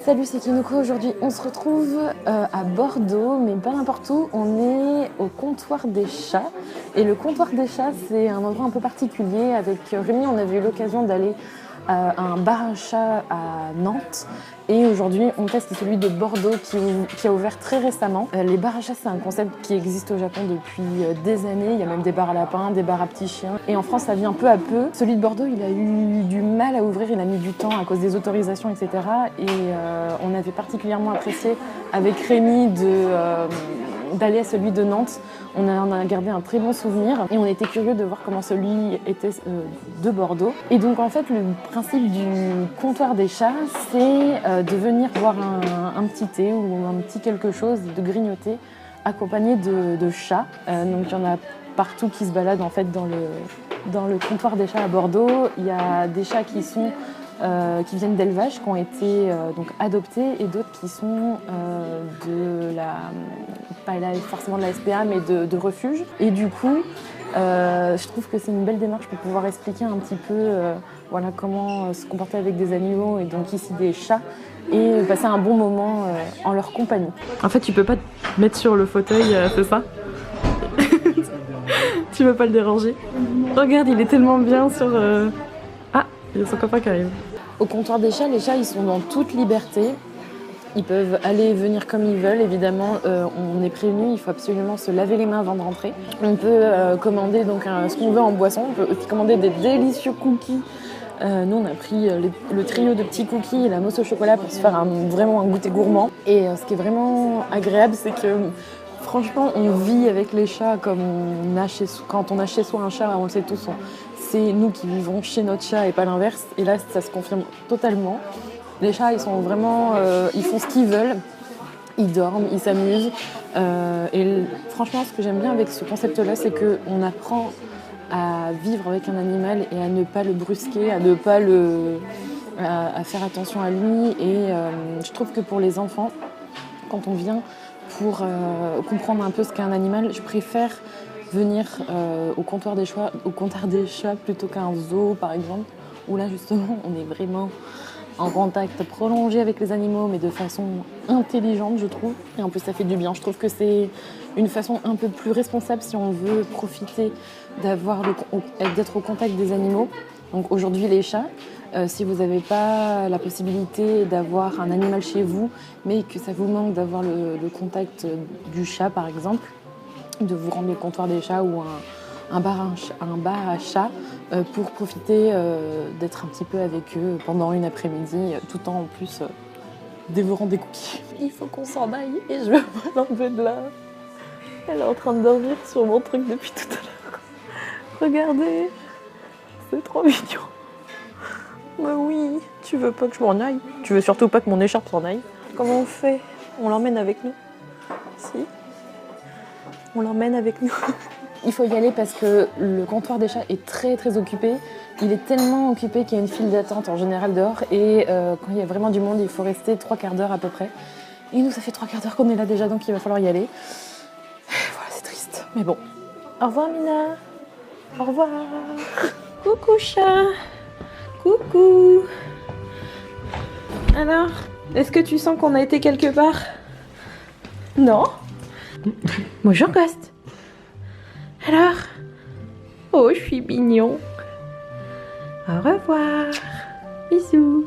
Salut, c'est Kinoko. Aujourd'hui, on se retrouve à Bordeaux, mais pas n'importe où. On est au comptoir des chats. Et le comptoir des chats, c'est un endroit un peu particulier. Avec Rémi, on avait eu l'occasion d'aller à un bar à chat à Nantes. Et aujourd'hui, on teste celui de Bordeaux qui a ouvert très récemment. Les bars à chats, c'est un concept qui existe au Japon depuis des années. Il y a même des bars à lapins, des bars à petits chiens. Et en France, ça vient peu à peu. Celui de Bordeaux, il a eu du mal à ouvrir. Il a mis du temps à cause des autorisations, etc. Et on avait particulièrement apprécié avec Rémi d'aller à celui de Nantes. On a gardé un très bon souvenir et on était curieux de voir comment celui était de Bordeaux. Et donc en fait, le principe du comptoir des chats, c'est de venir boire un petit thé ou un petit quelque chose, de grignoter, accompagné de chats. Donc il y en a partout qui se baladent en fait dans le comptoir des chats à Bordeaux. Il y a des chats qui viennent d'élevage, qui ont été donc adoptés, et d'autres qui sont pas forcément de la SPA, mais de refuge. Et du coup, je trouve que c'est une belle démarche pour pouvoir expliquer un petit peu comment se comporter avec des animaux, et donc ici des chats, et passer un bon moment en leur compagnie. En fait, tu peux pas te mettre sur le fauteuil, c'est ça? Tu veux pas le déranger? Regarde, il est tellement bien sur... Ah, il y a son copain qui arrive. Au comptoir des chats, les chats, ils sont dans toute liberté. Ils peuvent aller et venir comme ils veulent. Évidemment, on est prévenu, il faut absolument se laver les mains avant de rentrer. On peut commander donc ce qu'on veut en boisson. On peut aussi commander des délicieux cookies. Nous, on a pris le trio de petits cookies et la mousse au chocolat pour se faire vraiment un goûter gourmand. Et ce qui est vraiment agréable, c'est que franchement, on vit avec les chats comme quand on a chez soi un chat, on le sait tous. C'est nous qui vivons chez notre chat et pas l'inverse. Et là, ça se confirme totalement. Les chats, ils sont vraiment, ils font ce qu'ils veulent. Ils dorment, ils s'amusent. Et franchement, ce que j'aime bien avec ce concept-là, c'est qu'on apprend à vivre avec un animal et à ne pas le brusquer, à faire attention à lui. Et je trouve que pour les enfants, quand on vient pour comprendre un peu ce qu'est un animal, je préfère venir au comptoir des chats plutôt qu'un zoo, par exemple, où là, justement, on est vraiment en contact prolongé avec les animaux, mais de façon intelligente, je trouve. Et en plus, ça fait du bien. Je trouve que c'est une façon un peu plus responsable si on veut profiter d'être au contact des animaux. Donc aujourd'hui, les chats, si vous n'avez pas la possibilité d'avoir un animal chez vous, mais que ça vous manque d'avoir le contact du chat, par exemple, de vous rendre au comptoir des chats ou un bar à chat pour profiter d'être un petit peu avec eux pendant une après-midi, tout en plus dévorant des cookies. Il faut qu'on s'en aille et je veux pas l'enlever de là. Elle est en train de dormir sur mon truc depuis tout à l'heure. Regardez, c'est trop mignon. Mais oui, tu veux pas que je m'en aille? Tu veux surtout pas que mon écharpe s'en aille? Comment on fait? On l'emmène avec nous? Si? On l'emmène avec nous. Il faut y aller parce que le comptoir des chats est très très occupé. Il est tellement occupé qu'il y a une file d'attente en général dehors. Et quand il y a vraiment du monde, il faut rester 3/4 d'heure à peu près. Et nous, ça fait 3/4 d'heure qu'on est là déjà, donc il va falloir y aller. Voilà, c'est triste. Mais bon. Au revoir, Mina. Au revoir. Coucou, chat. Coucou. Alors, est-ce que tu sens qu'on a été quelque part? Non? Bonjour, Ghost. Alors? Oh, je suis mignon. Au revoir. Bisous.